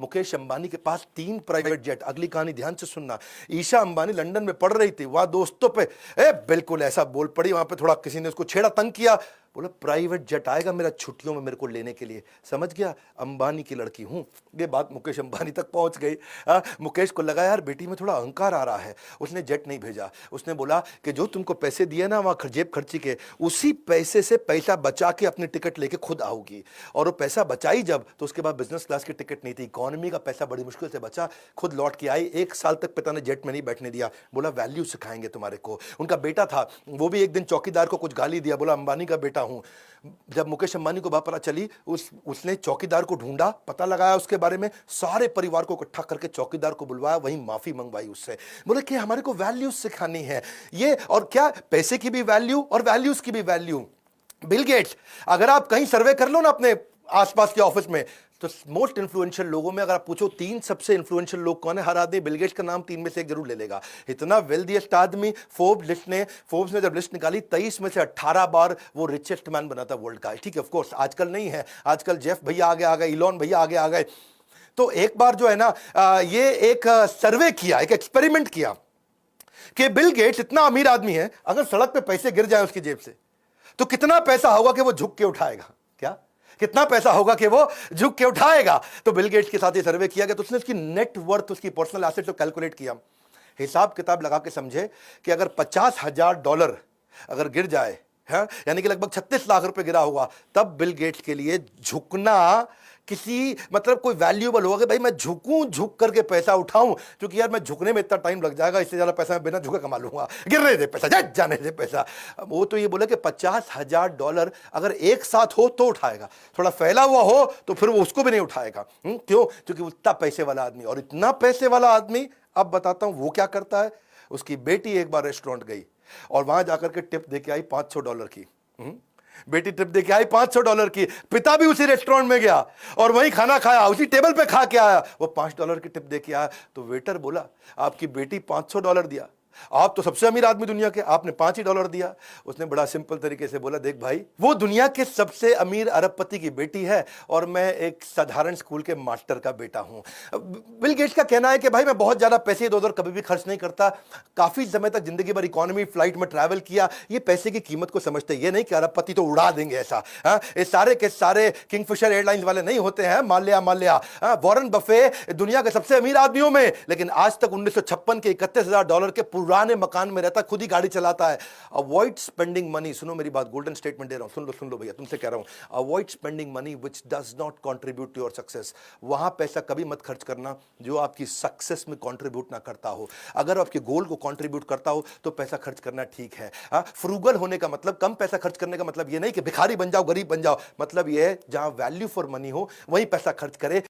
मुकेश अंबानी के पास 3 private jet. अगली कहानी ध्यान से सुनना। ईशा अंबानी लंदन में पढ़ रही थी, वहां दोस्तों पे बिल्कुल ऐसा बोल पड़ी, वहां पे थोड़ा किसी ने उसको छेड़ा, तंग किया, बोला प्राइवेट जेट आएगा मेरा छुट्टियों में मेरे को लेने के लिए। समझ गया, अंबानी की लड़की हूं। ये बात मुकेश अंबानी तक पहुंच गई। मुकेश को लगा यार बेटी में थोड़ा अहंकार आ रहा है, उसने जेट नहीं भेजा। उसने बोला कि जो तुमको पैसे दिए ना वहां जेब खर्ची के, उसी पैसे से पैसा बचा के अपनी टिकट लेके खुद आओगी। और वो पैसा बचाई जब, तो उसके बाद बिजनेस क्लास की टिकट नहीं थी, इकोनॉमी का पैसा बड़ी मुश्किल से बचा, खुद लौट के आई। 1 साल तक पिता ने जेट में नहीं बैठने दिया, बोला वैल्यू सिखाएंगे तुम्हारे को। उनका बेटा था, वो भी एक दिन चौकीदार को कुछ गाली दिया, बोला अंबानी का बेटा हूं। जब मुकेश अंबानी को बात पता चली, उसने चौकीदार को ढूंढा, पता लगाया उसके बारे में, सारे परिवार को इकट्ठा करके चौकीदार को बुलवाया, वहीं माफी मंगवाई उससे। बोले कि हमारे को वैल्यूज सिखानी है ये, और क्या पैसे की भी वैल्यू और वैल्यूज की भी वैल्यू। बिल गेट्स, अगर आप कहीं सर्वे कर लो ना अपने आसपास के ऑफिस में, तो मोस्ट इन्फ्लुएंशियल लोगों में अगर आप पूछो 3 सबसे इन्फ्लुएंशियल लोग कौन है, हर आदमी बिल गेट्स का नाम 3 में से एक जरूर ले लेगा। इतना वेल्दीएस्ट आदमी। फोर्ब्स ने जब लिस्ट निकाली, 23 में से 18 बार वो रिचेस्ट मैन बना था वर्ल्ड का। ठीक है, ऑफ कोर्स आजकल नहीं है, आजकल जेफ भैया आगे आ गए, इलॉन भैया आगे आ गए। तो एक बार जो है ना, ये एक सर्वे किया, एक एक्सपेरिमेंट किया कि बिल गेट्स इतना अमीर आदमी है, अगर सड़क पे पैसे गिर जाए उसकी जेब से, तो कितना पैसा होगा कि वो झुक के उठाएगा। क्या कितना पैसा होगा कि वो झुक के उठाएगा। तो बिल गेट्स के साथ ये सर्वे किया गया, तो उसने उसकी नेट वर्थ, उसकी पर्सनल एसेट को कैलकुलेट किया, हिसाब किताब लगा के समझे कि अगर $50,000 अगर गिर जाए, है यानी कि लगभग 36 लाख रुपए गिरा होगा, तब बिल गेट्स के लिए झुकना किसी मतलब कोई वैल्यूएबल होगा कि भाई मैं झुकूं, झुक करके पैसा उठाऊं, क्योंकि यार मैं झुकने में इतना टाइम लग जाएगा, इससे ज्यादा पैसा मैं बिना झुके कमा लूंगा, गिरने दे पैसा, जाने दे पैसा। वो तो ये बोले कि $50,000 अगर एक साथ हो तो उठाएगा, थोड़ा फैला हुआ हो तो फिर वो उसको भी नहीं उठाएगा। क्यों? क्योंकि उतना पैसे वाला आदमी, और इतना पैसे वाला आदमी, अब बताता हूं वो क्या करता है। उसकी बेटी एक बार रेस्टोरेंट गई और वहां जाकर के टिप देके आई $500 की। बेटी टिप देके आई $500 की, पिता भी उसी रेस्टोरेंट में गया और वहीं खाना खाया, उसी टेबल पे खा के आया, वो $5 की टिप देके आया। तो वेटर बोला आपकी बेटी $500 दिया, आप तो सबसे अमीर आदमी दुनिया के, आपने $5 ही दिया। उसने बड़ा सिंपल तरीके से बोला, देख भाई, वो दुनिया के सबसे अमीर अरबपति की बेटी है और मैं एक साधारण स्कूल के मास्टर का बेटा हूं। बिल गेट्स का कहना है कि भाई मैं बहुत ज्यादा पैसे इधर उधर कभी भी खर्च नहीं करता, काफी समय तक जिंदगी भर इकोनॉमी फ्लाइट में ट्रैवल किया, ये पैसे की कीमत को समझते, ये नहीं कि अरबपति तो उड़ा देंगे ऐसा। ये सारे के सारे किंगफिशर एयरलाइंस वाले नहीं होते हैं, माल्या। वॉरेन बफे दुनिया के सबसे अमीर आदमियों में, लेकिन आज तक 1956 के $31,000 के पुराने मकान में रहता, खुद ही गाड़ी चलाता है। अवॉइड स्पेंडिंग मनी, सुनो मेरी बात, गोल्डन स्टेटमेंट दे रहा हूं, सुन लो भैया, तुमसे कह रहा हूं, avoid spending money which does not contribute to your success. वहां पैसा कभी मत खर्च करना जो आपकी सक्सेस में कंट्रीब्यूट ना करता हो। अगर आपके गोल को कंट्रीब्यूट करता हो तो पैसा खर्च करना ठीक है। फ्रूगल होने का मतलब, कम पैसा खर्च करने का मतलब ये नहीं कि भिखारी बन जाओ, गरीब बन जाओ, मतलब ये है जहां वैल्यू फॉर मनी हो वहीं पैसा खर्च करे।